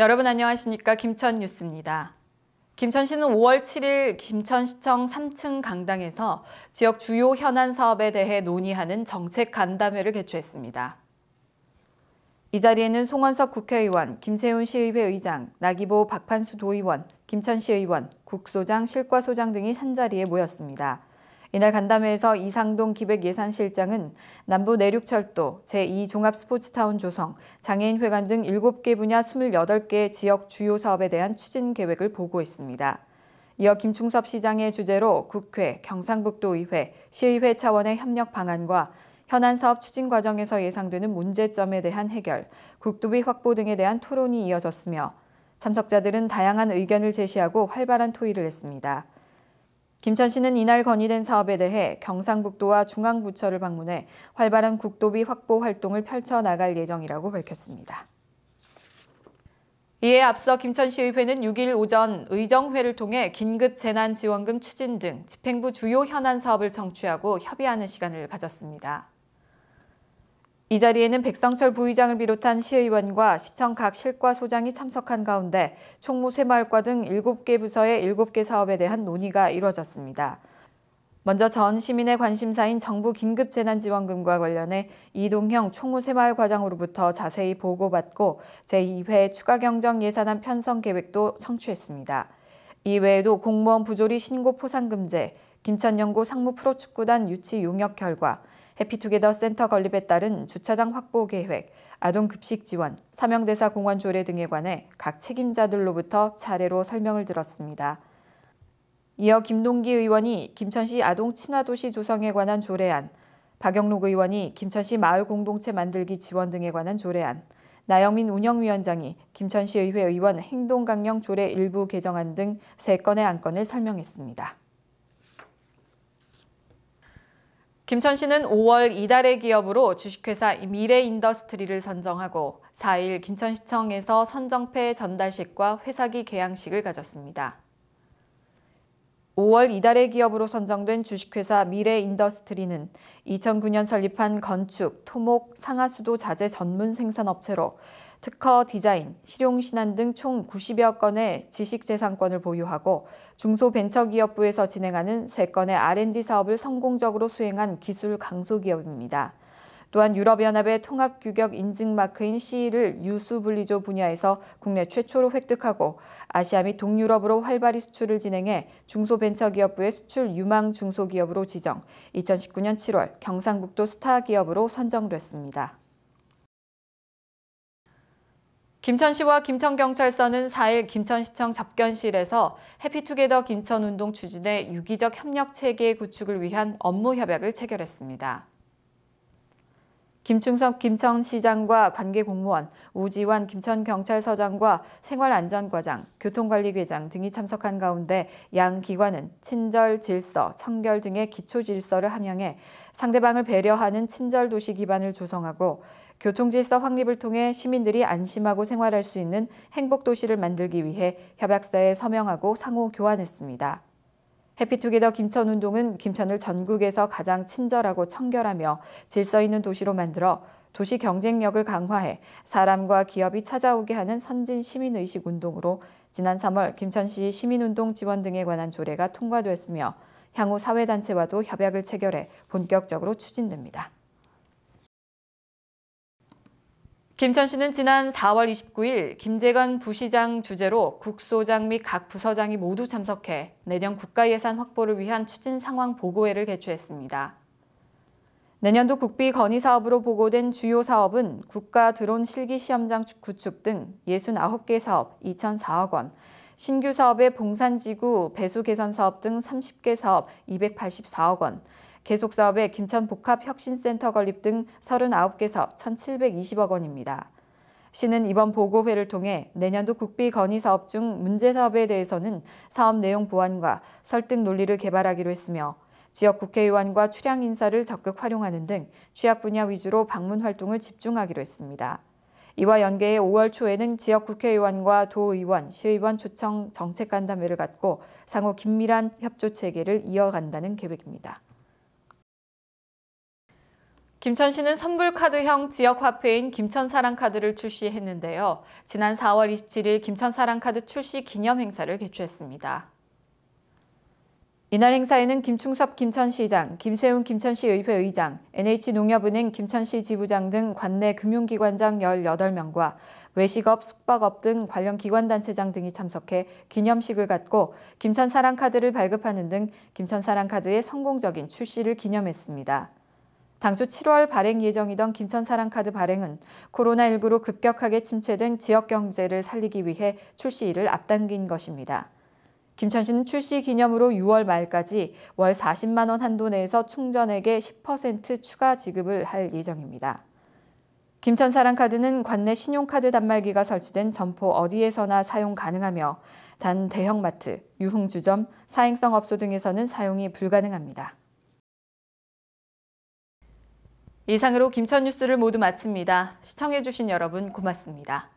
여러분 안녕하십니까? 김천 뉴스입니다. 김천시는 5월 7일 김천시청 3층 강당에서 지역 주요 현안 사업에 대해 논의하는 정책 간담회를 개최했습니다. 이 자리에는 송원석 국회의원, 김세훈 시의회 의장, 나기보 박판수 도의원, 김천시 의원, 국소장, 실과소장 등이 한자리에 모였습니다. 이날 간담회에서 이상동 기획예산실장은 남부 내륙철도, 제2종합스포츠타운 조성, 장애인회관 등 7개 분야 28개 지역 주요 사업에 대한 추진 계획을 보고했습니다. 이어 김충섭 시장의 주재로 국회, 경상북도의회, 시의회 차원의 협력 방안과 현안 사업 추진 과정에서 예상되는 문제점에 대한 해결, 국도비 확보 등에 대한 토론이 이어졌으며 참석자들은 다양한 의견을 제시하고 활발한 토의를 했습니다. 김천시는 이날 건의된 사업에 대해 경상북도와 중앙부처를 방문해 활발한 국도비 확보 활동을 펼쳐나갈 예정이라고 밝혔습니다. 이에 앞서 김천시의회는 6일 오전 의정회를 통해 긴급재난지원금 추진 등 집행부 주요 현안 사업을 청취하고 협의하는 시간을 가졌습니다. 이 자리에는 백성철 부의장을 비롯한 시의원과 시청 각 실과소장이 참석한 가운데 총무 새마을과 등 7개 부서의 7개 사업에 대한 논의가 이뤄졌습니다. 먼저 전 시민의 관심사인 정부 긴급재난지원금과 관련해 이동형 총무 새마을과장으로부터 자세히 보고받고 제2회 추가경정 예산안 편성 계획도 청취했습니다. 이외에도 공무원 부조리 신고 포상금제, 김천연고 상무 프로축구단 유치 용역 결과, 해피투게더 센터 건립에 따른 주차장 확보 계획, 아동급식 지원, 사명대사 공원 조례 등에 관해 각 책임자들로부터 차례로 설명을 들었습니다. 이어 김동기 의원이 김천시 아동 친화도시 조성에 관한 조례안, 박영록 의원이 김천시 마을 공동체 만들기 지원 등에 관한 조례안, 나영민 운영위원장이 김천시의회 의원 행동강령 조례 일부 개정안 등 3건의 안건을 설명했습니다. 김천시는 5월 이달의 기업으로 주식회사 미래인더스트리를 선정하고 4일 김천시청에서 선정패 전달식과 회사기 개양식을 가졌습니다. 5월 이달의 기업으로 선정된 주식회사 미래인더스트리는 2009년 설립한 건축, 토목, 상하수도 자재 전문 생산업체로 특허, 디자인, 실용신안 등 총 90여 건의 지식재산권을 보유하고 중소벤처기업부에서 진행하는 3건의 R&D 사업을 성공적으로 수행한 기술 강소기업입니다. 또한 유럽연합의 통합규격 인증마크인 CE를 유수분리조 분야에서 국내 최초로 획득하고 아시아 및 동유럽으로 활발히 수출을 진행해 중소벤처기업부의 수출 유망 중소기업으로 지정, 2019년 7월 경상북도 스타기업으로 선정됐습니다. 김천시와 김천경찰서는 4일 김천시청 접견실에서 해피투게더 김천운동 추진의 유기적 협력체계 구축을 위한 업무 협약을 체결했습니다. 김충섭 김천시장과 관계공무원, 우지환 김천경찰서장과 생활안전과장, 교통관리과장 등이 참석한 가운데 양 기관은 친절, 질서, 청결 등의 기초 질서를 함양해 상대방을 배려하는 친절 도시 기반을 조성하고 교통질서 확립을 통해 시민들이 안심하고 생활할 수 있는 행복도시를 만들기 위해 협약서에 서명하고 상호 교환했습니다. 해피투게더 김천운동은 김천을 전국에서 가장 친절하고 청결하며 질서 있는 도시로 만들어 도시 경쟁력을 강화해 사람과 기업이 찾아오게 하는 선진 시민의식 운동으로 지난 3월 김천시 시민운동 지원 등에 관한 조례가 통과됐으며 향후 사회단체와도 협약을 체결해 본격적으로 추진됩니다. 김천시는 지난 4월 29일 김재관 부시장 주재로 국소장 및 각 부서장이 모두 참석해 내년 국가예산 확보를 위한 추진 상황 보고회를 개최했습니다. 내년도 국비 건의 사업으로 보고된 주요 사업은 국가 드론 실기 시험장 구축 등 69개 사업 2,004억 원, 신규 사업의 봉산지구 배수 개선 사업 등 30개 사업 284억 원, 계속 사업의 김천복합혁신센터 건립 등 39개 사업 1,720억 원입니다. 시는 이번 보고회를 통해 내년도 국비 건의 사업 중 문제 사업에 대해서는 사업 내용 보완과 설득 논리를 개발하기로 했으며 지역 국회의원과 출향 인사를 적극 활용하는 등 취약 분야 위주로 방문 활동을 집중하기로 했습니다. 이와 연계해 5월 초에는 지역 국회의원과 도의원, 시의원 초청 정책간담회를 갖고 상호 긴밀한 협조 체계를 이어간다는 계획입니다. 김천시는 선불카드형 지역화폐인 김천사랑카드를 출시했는데요. 지난 4월 27일 김천사랑카드 출시 기념행사를 개최했습니다. 이날 행사에는 김충섭 김천시장, 김세훈 김천시의회 의장, NH농협은행 김천시 지부장 등 관내 금융기관장 18명과 외식업, 숙박업 등 관련 기관단체장 등이 참석해 기념식을 갖고 김천사랑카드를 발급하는 등 김천사랑카드의 성공적인 출시를 기념했습니다. 당초 7월 발행 예정이던 김천사랑카드 발행은 코로나19로 급격하게 침체된 지역 경제를 살리기 위해 출시일을 앞당긴 것입니다. 김천시는 출시 기념으로 6월 말까지 월 40만 원 한도 내에서 충전액의 10% 추가 지급을 할 예정입니다. 김천사랑카드는 관내 신용카드 단말기가 설치된 점포 어디에서나 사용 가능하며 단 대형마트, 유흥주점, 사행성 업소 등에서는 사용이 불가능합니다. 이상으로 김천 뉴스를 모두 마칩니다. 시청해주신 여러분 고맙습니다.